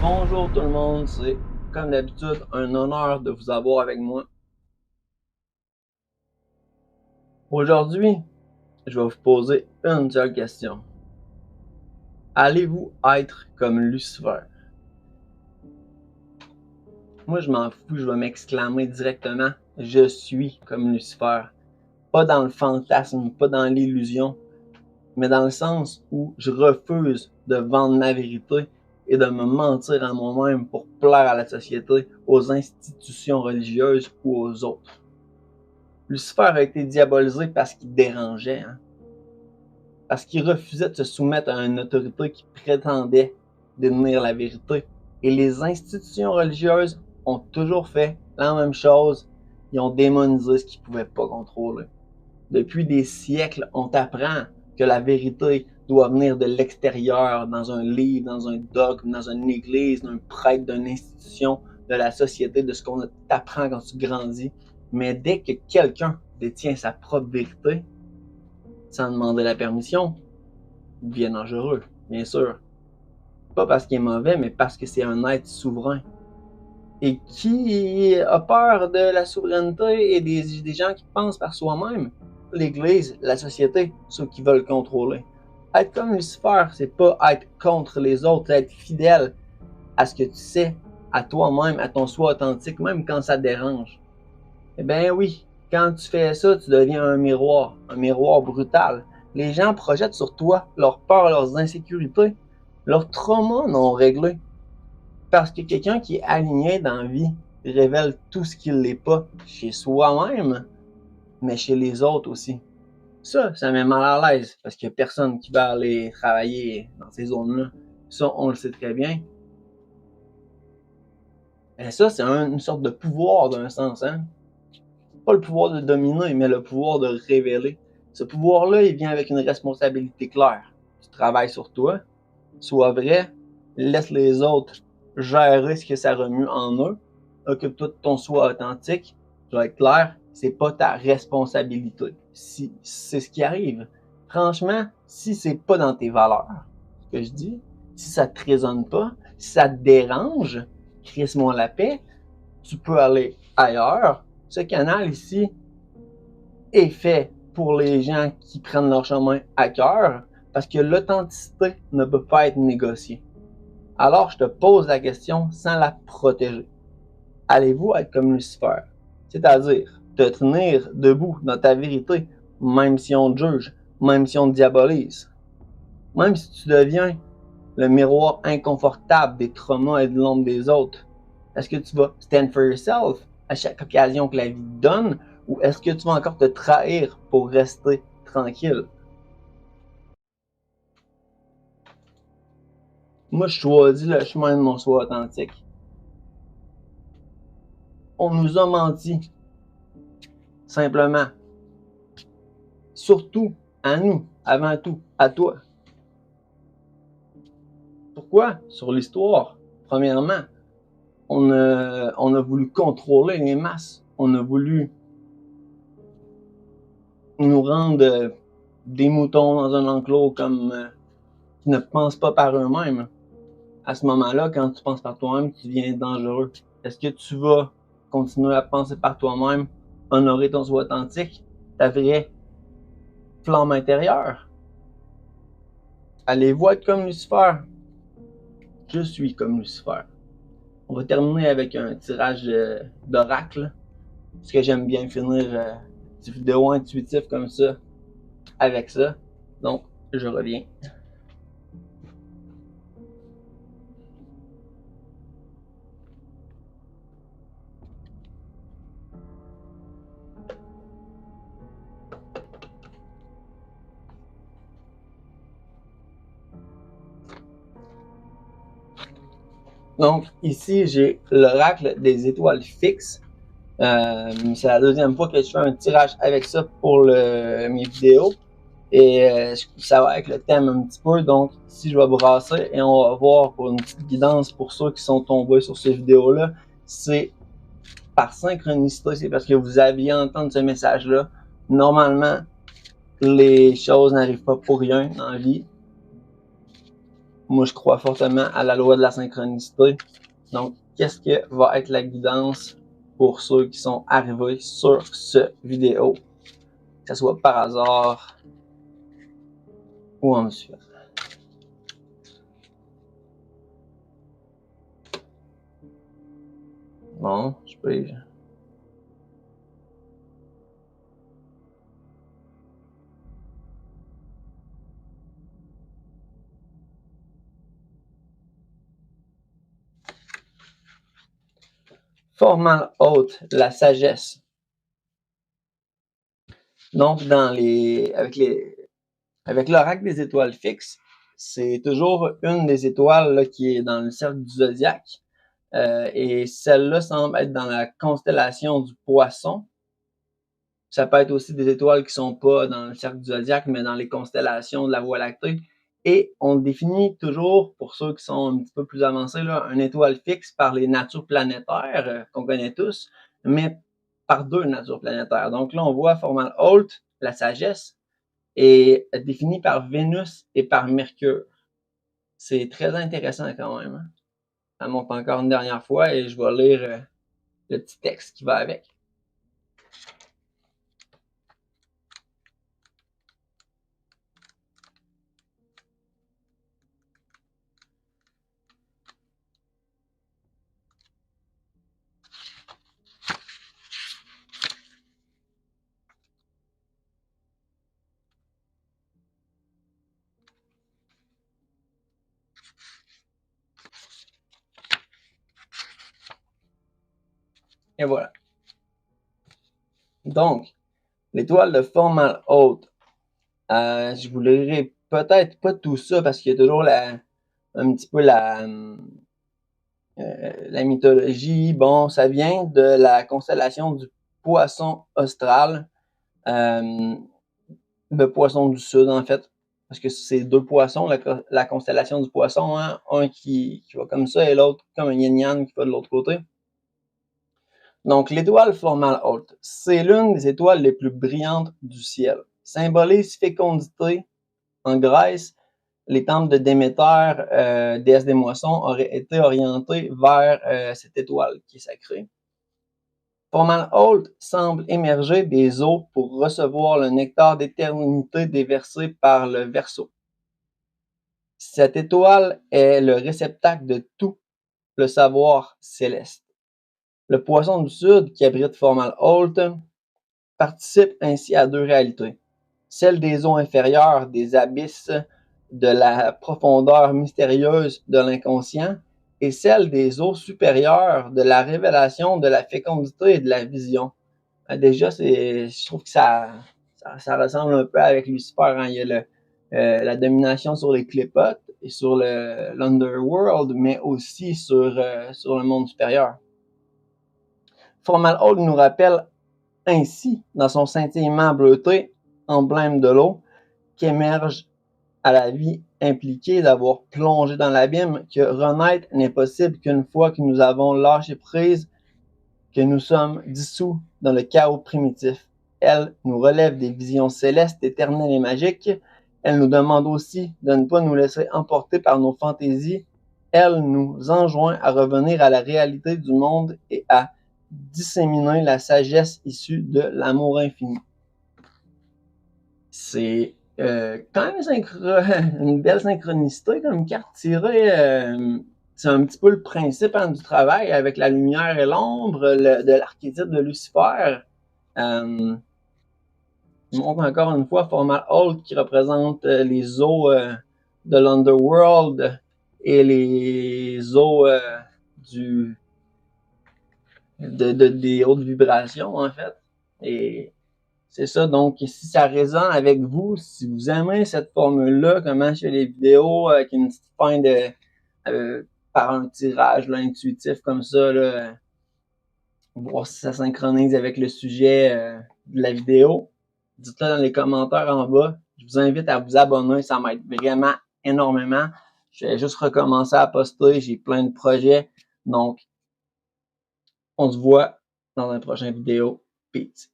Bonjour tout le monde, c'est comme d'habitude un honneur de vous avoir avec moi. Aujourd'hui, je vais vous poser une seule question. Allez-vous être comme Lucifer? Moi je m'en fous, je vais m'exclamer directement, je suis comme Lucifer. Pas dans le fantasme, pas dans l'illusion, mais dans le sens où je refuse de vendre ma vérité et de me mentir à moi-même pour plaire à la société, aux institutions religieuses ou aux autres. Lucifer a été diabolisé parce qu'il dérangeait, parce qu'il refusait de se soumettre à une autorité qui prétendait détenir la vérité. Et les institutions religieuses ont toujours fait la même chose, ils ont démonisé ce qu'ils ne pouvaient pas contrôler. Depuis des siècles, on t'apprend que la vérité doit venir de l'extérieur, dans un livre, dans un dogme, dans une église, d'un prêtre, d'une institution, de la société, de ce qu'on t'apprend quand tu grandis. Mais dès que quelqu'un détient sa propre vérité, sans demander la permission, il devient dangereux, bien sûr. Pas parce qu'il est mauvais, mais parce que c'est un être souverain. Et qui a peur de la souveraineté et des gens qui pensent par soi-même? L'Église, la société, ceux qui veulent contrôler. Être comme Lucifer, c'est pas être contre les autres, c'est être fidèle à ce que tu sais, à toi-même, à ton soi authentique, même quand ça te dérange. Eh bien oui, quand tu fais ça, tu deviens un miroir brutal. Les gens projettent sur toi leurs peurs, leurs insécurités, leurs traumas non réglés. Parce que quelqu'un qui est aligné dans la vie révèle tout ce qu'il n'est pas chez soi-même, mais chez les autres aussi. Ça met mal à l'aise parce qu'il n'y a personne qui va aller travailler dans ces zones-là. Ça, on le sait très bien. Et ça, c'est une sorte de pouvoir d'un sens, hein? Pas le pouvoir de dominer, mais le pouvoir de révéler. Ce pouvoir-là, il vient avec une responsabilité claire. Tu travailles sur toi, sois vrai, laisse les autres gérer ce que ça remue en eux, occupe-toi de ton soi authentique. Je vais être clair, c'est pas ta responsabilité. Si c'est ce qui arrive. Franchement, si c'est pas dans tes valeurs, ce que je dis, si ça te résonne pas, si ça te dérange, crisse-moi la paix, tu peux aller ailleurs. Ce canal ici est fait pour les gens qui prennent leur chemin à cœur, parce que l'authenticité ne peut pas être négociée. Alors je te pose la question sans la protéger. Allez-vous être comme Lucifer? C'est-à-dire te tenir debout dans ta vérité, même si on te juge, même si on te diabolise. Même si tu deviens le miroir inconfortable des traumas et de l'ombre des autres. Est-ce que tu vas stand for yourself à chaque occasion que la vie te donne, ou est-ce que tu vas encore te trahir pour rester tranquille? Moi, je choisis le chemin de mon soi authentique. On nous a menti, simplement. Surtout à nous, avant tout, à toi. Pourquoi? Sur l'histoire. Premièrement, on a voulu contrôler les masses. On a voulu nous rendre des moutons dans un enclos comme qui ne pensent pas par eux-mêmes. À ce moment-là, quand tu penses par toi-même, tu deviens dangereux. Est-ce que tu vas continuer à penser par toi-même, honorer ton soi authentique, ta vraie flamme intérieure? Allez-vous être comme Lucifer? Je suis comme Lucifer. On va terminer avec un tirage d'oracle, parce que j'aime bien finir des vidéos intuitives comme ça, avec ça. Donc, je reviens. Donc, ici, j'ai l'oracle des étoiles fixes. C'est la deuxième fois que je fais un tirage avec ça pour mes vidéos. Et ça va avec le thème un petit peu. Donc, ici, je vais brasser et on va voir pour une petite guidance pour ceux qui sont tombés sur ces vidéos-là. C'est par synchronicité, c'est parce que vous aviez entendu ce message-là. Normalement, les choses n'arrivent pas pour rien dans la vie. moi je crois fortement à la loi de la synchronicité. Donc, qu'est-ce que va être la guidance pour ceux qui sont arrivés sur ce vidéo, que ce soit par hasard ou en me suivant? Bon, je peux... Formale haute, la sagesse. Donc, avec l'oracle des étoiles fixes, c'est toujours une des étoiles là, qui est dans le cercle du zodiaque. Et celle-là semble être dans la constellation du Poisson. Ça peut être aussi des étoiles qui ne sont pas dans le cercle du zodiaque, mais dans les constellations de la Voie lactée. Et on définit toujours, pour ceux qui sont un petit peu plus avancés, là, une étoile fixe par les natures planétaires qu'on connaît tous, mais par deux natures planétaires. Donc là, on voit Formale Haute, la sagesse, est définie par Vénus et par Mercure. C'est très intéressant quand même. Hein? Ça monte encore une dernière fois et je vais lire le petit texte qui va avec. Et voilà. Donc, l'étoile de Formale Haute, je vous lirai peut-être pas tout ça parce qu'il y a toujours un petit peu la mythologie. Bon, ça vient de la constellation du Poisson austral, le Poisson du Sud en fait, parce que c'est deux poissons, la constellation du Poisson, hein, un qui va comme ça et l'autre comme un yin-yang qui va de l'autre côté. Donc, l'étoile Formale Haute, c'est l'une des étoiles les plus brillantes du ciel. Symbolise fécondité. En Grèce, les temples de Déméter, déesse des moissons, auraient été orientés vers cette étoile qui est sacrée. Formale Haute semble émerger des eaux pour recevoir le nectar d'éternité déversé par le Verseau. Cette étoile est le réceptacle de tout le savoir céleste. Le Poisson du Sud, qui abrite Formale Haute, participe ainsi à deux réalités. Celle des eaux inférieures, des abysses, de la profondeur mystérieuse de l'inconscient, et celle des eaux supérieures, de la révélation, de la fécondité et de la vision. Déjà, je trouve que ça ressemble un peu avec Lucifer. Hein. Il y a la domination sur les clépotes et sur l'underworld, mais aussi sur le monde supérieur. Formale Haute nous rappelle ainsi, dans son scintillement bleuté, emblème de l'eau, qu'émerge à la vie impliquée d'avoir plongé dans l'abîme, que renaître n'est possible qu'une fois que nous avons lâché prise, que nous sommes dissous dans le chaos primitif. Elle nous relève des visions célestes, éternelles et magiques. Elle nous demande aussi de ne pas nous laisser emporter par nos fantaisies. Elle nous enjoint à revenir à la réalité du monde et à disséminer la sagesse issue de l'amour infini. C'est quand même une belle synchronicité comme carte tirée. C'est un petit peu le principe du travail avec la lumière et l'ombre de l'archétype de Lucifer. Il montre encore une fois Formale Haute qui représente les eaux de l'Underworld et les eaux des hautes vibrations en fait. Et c'est ça, donc si ça résonne avec vous, si vous aimez cette formule-là, comment je fais les vidéos avec une petite fin par un tirage là, intuitif comme ça, là, voir si ça synchronise avec le sujet de la vidéo, dites-le dans les commentaires en bas. Je vous invite à vous abonner, ça m'aide vraiment énormément. Je vais juste recommencer à poster, j'ai plein de projets, donc on se voit dans une prochaine vidéo. Peace.